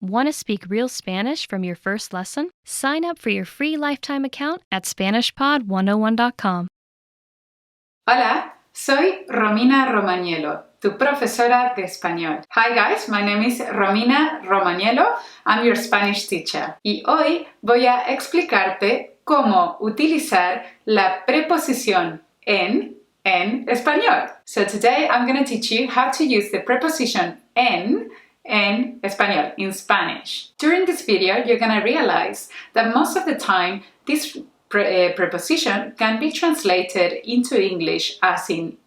Want to speak real Spanish from your first lesson? Sign up for your free lifetime account at SpanishPod101.com. Hola, soy Romina Romagnolo, tu profesora de español. Hi guys, my name is Romina Romagnolo. I'm your Spanish teacher. Y hoy voy a explicarte cómo utilizar la preposición en español. So today I'm going to teach you how to use the preposition en español, in Spanish. During this video, you're going to realize that most of the time this preposition can be translated into English as in,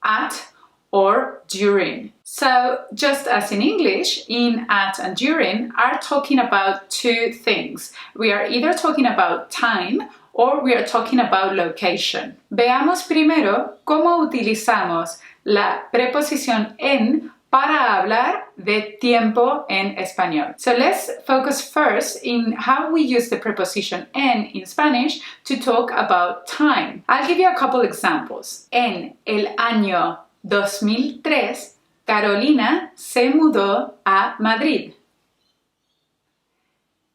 at, or during. So just as in English, in, at, and during are talking about two things. We are either talking about time or we are talking about location. Veamos primero cómo utilizamos la preposición en para hablar de tiempo en español. So let's focus first in how we use the preposition en in Spanish to talk about time. I'll give you a couple examples. En el año 2003, Carolina se mudó a Madrid.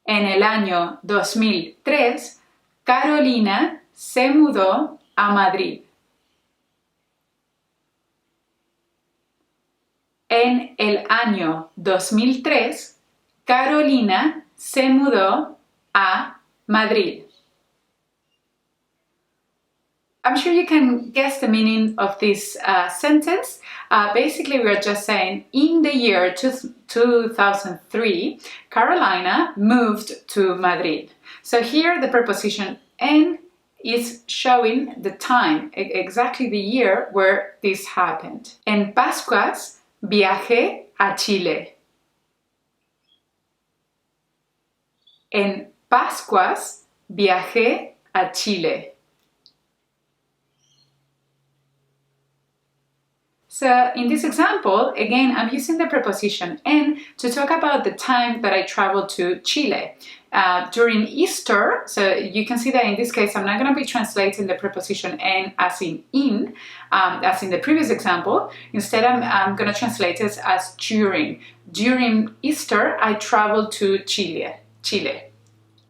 En el año 2003, Carolina se mudó a Madrid. En el año 2003, Carolina se mudó a Madrid. I'm sure you can guess the meaning of this sentence. Basically, we're just saying in the year 2003, Carolina moved to Madrid. So here the preposition en is showing the time, exactly the year where this happened. En Pascuas, viajé a Chile. En Pascuas, viajé a Chile. So in this example, again, I'm using the preposition en to talk about the time that I traveled to Chile. During Easter, so you can see that in this case, I'm not going to be translating the preposition en as in, as in the previous example. Instead, I'm going to translate it as during. During Easter, I traveled to Chile.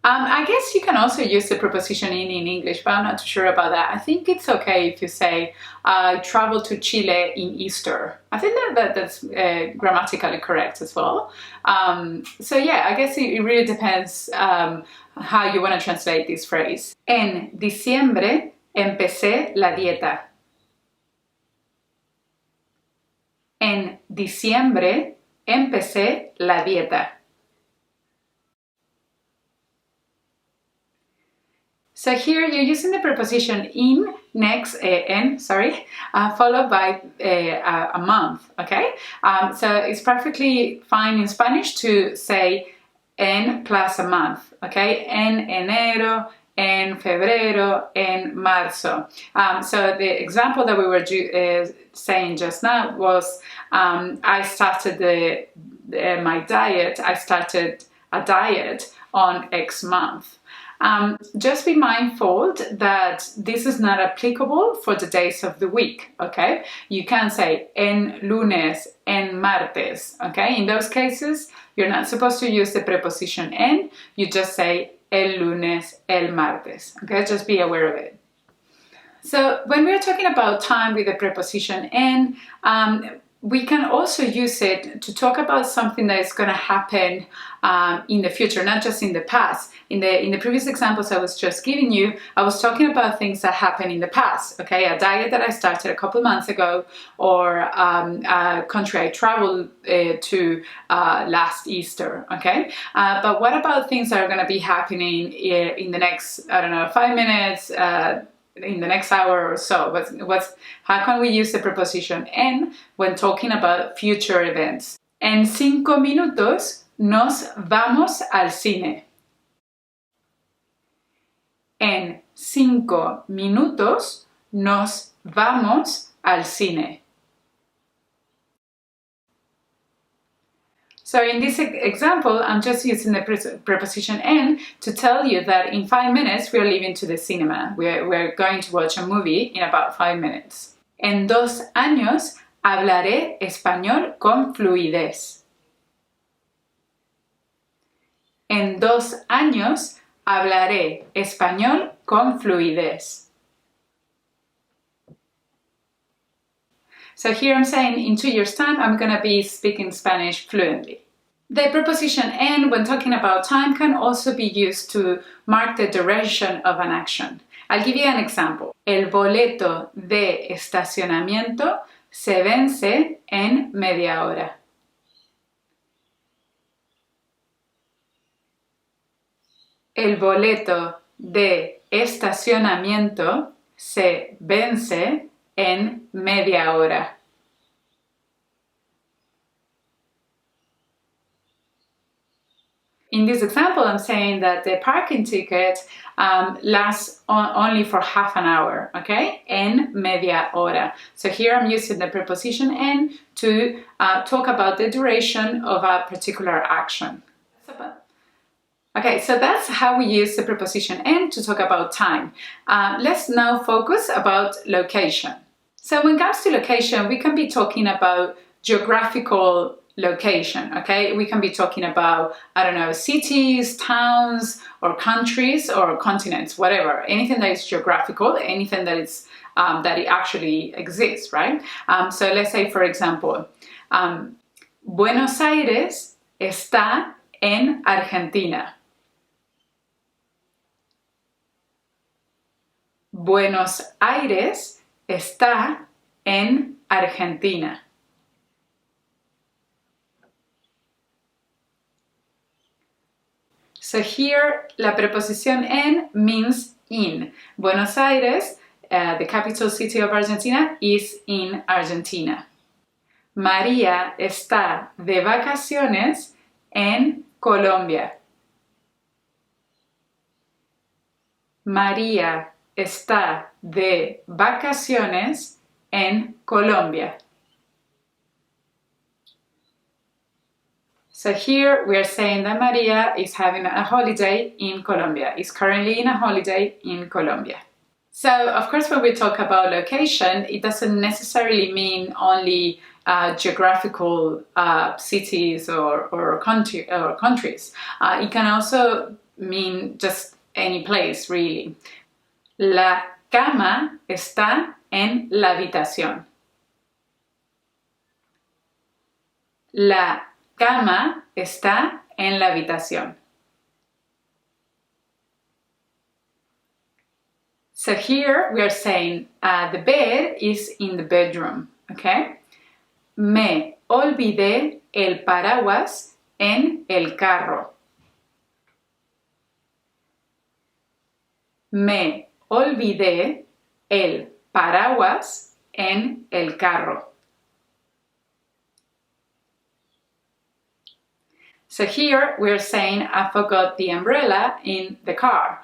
I guess you can also use the preposition in English, but I'm not too sure about that. I think it's okay if you say, I traveled to Chile in Easter. I think that's grammatically correct as well. So yeah, I guess it really depends how you want to translate this phrase. En diciembre empecé la dieta. En diciembre empecé la dieta. So here you're using the preposition followed by a month, okay? So it's perfectly fine in Spanish to say en plus a month, okay? En enero, en febrero, en marzo. So the example that we were saying just now was I started my diet. I started a diet on X month. Just be mindful that this is not applicable for the days of the week, okay? You can say en lunes, en martes, okay? In those cases, you're not supposed to use the preposition en, you just say el lunes, el martes, okay? Just be aware of it. So when we're talking about time with the preposition en, we can also use it to talk about something that is going to happen in the future, not just in the past. In the previous examples I was just giving you, I was talking about things that happened in the past, okay? A diet that I started a couple months ago, or a country I traveled to last Easter, okay? But what about things that are going to be happening in the next, 5 minutes, in the next hour or so? How can we use the preposition en when talking about future events? En 5 minutos nos vamos al cine. En 5 minutos nos vamos al cine. So in this example, I'm just using the preposition en to tell you that in 5 minutes we are leaving to the cinema. We're going to watch a movie in about 5 minutes. En 2 años hablaré español con fluidez. En 2 años hablaré español con fluidez. So here I'm saying in 2 years' time, I'm going to be speaking Spanish fluently. The preposition en, when talking about time, can also be used to mark the duration of an action. I'll give you an example. El boleto de estacionamiento se vence en media hora. El boleto de estacionamiento se vence en media hora. In this example, I'm saying that the parking ticket lasts only for half an hour, okay? En media hora. So here I'm using the preposition en to talk about the duration of a particular action. Okay, so that's how we use the preposition en to talk about time. Let's now focus about location. So when it comes to location, we can be talking about geographical location, okay? We can be talking about, I don't know, cities, towns, or countries, or continents, whatever. Anything that is geographical, anything that is that it actually exists, right? So let's say, for example, Buenos Aires está en Argentina. Buenos Aires está en Argentina. So here, la preposición en means in. Buenos Aires, the capital city of Argentina, is in Argentina. María está de vacaciones en Colombia. María está de vacaciones en Colombia. So here we are saying that Maria is having a holiday in Colombia, is currently in a holiday in Colombia. So of course when we talk about location, it doesn't necessarily mean only geographical cities or countries. It can also mean just any place, really. La cama está en la habitación. La cama está en la habitación. So here we are saying the bed is in the bedroom, okay? Me olvidé el paraguas en el carro. Me olvidé el paraguas en el carro. So here we're saying I forgot the umbrella in the car.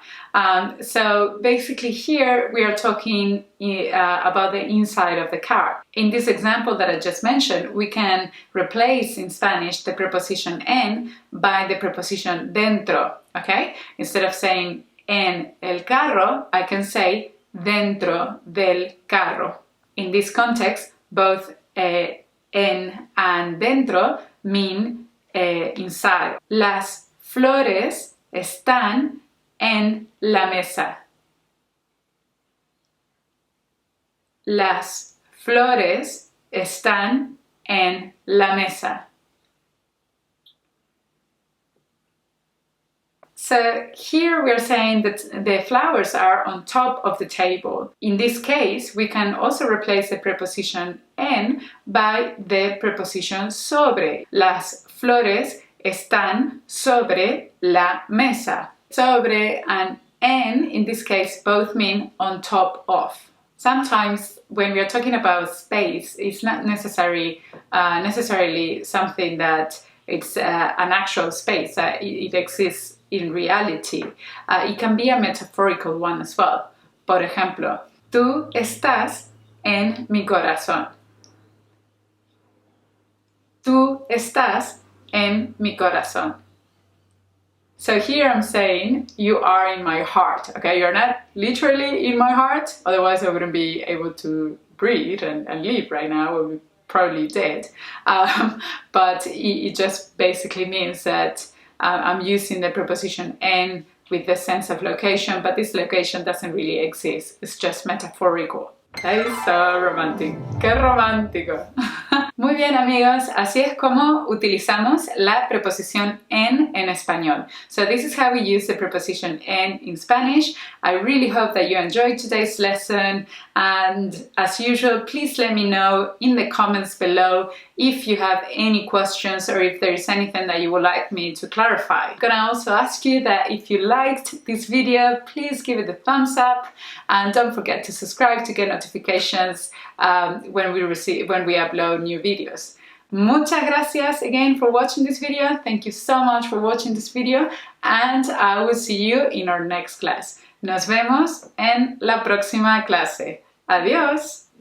So basically here we are talking about the inside of the car. In this example that I just mentioned, we can replace in Spanish the preposition en by the preposition dentro, okay? Instead of saying en el carro, I can say dentro del carro. In this context, both en and dentro mean inside. Las flores están en la mesa. Las flores están en la mesa. So here we're saying that the flowers are on top of the table. In this case, we can also replace the preposition en by the preposition sobre. Las flores están sobre la mesa. Sobre and en, in this case, both mean on top of. Sometimes when we are talking about space, it's not necessarily something that it's an actual space. It exists in reality. It can be a metaphorical one as well. Por ejemplo, tú estás en mi corazón. Tú estás en mi corazón. So here I'm saying you are in my heart, okay? You're not literally in my heart, otherwise I wouldn't be able to breathe and live right now. I would be probably dead. But it just basically means that I'm using the preposition en with the sense of location, but this location doesn't really exist. It's just metaphorical. That is so romantic. ¡Qué romántico! Muy bien, amigos, así es como utilizamos la preposición en español. So this is how we use the preposition en in Spanish. I really hope that you enjoyed today's lesson, and as usual, please let me know in the comments below if you have any questions or if there is anything that you would like me to clarify. I'm gonna also ask you that if you liked this video, please give it a thumbs up, and don't forget to subscribe to get notifications when we upload new videos. Muchas gracias again for watching this video. Thank you so much for watching this video, and I will see you in our next class. Nos vemos en la próxima clase. Adiós.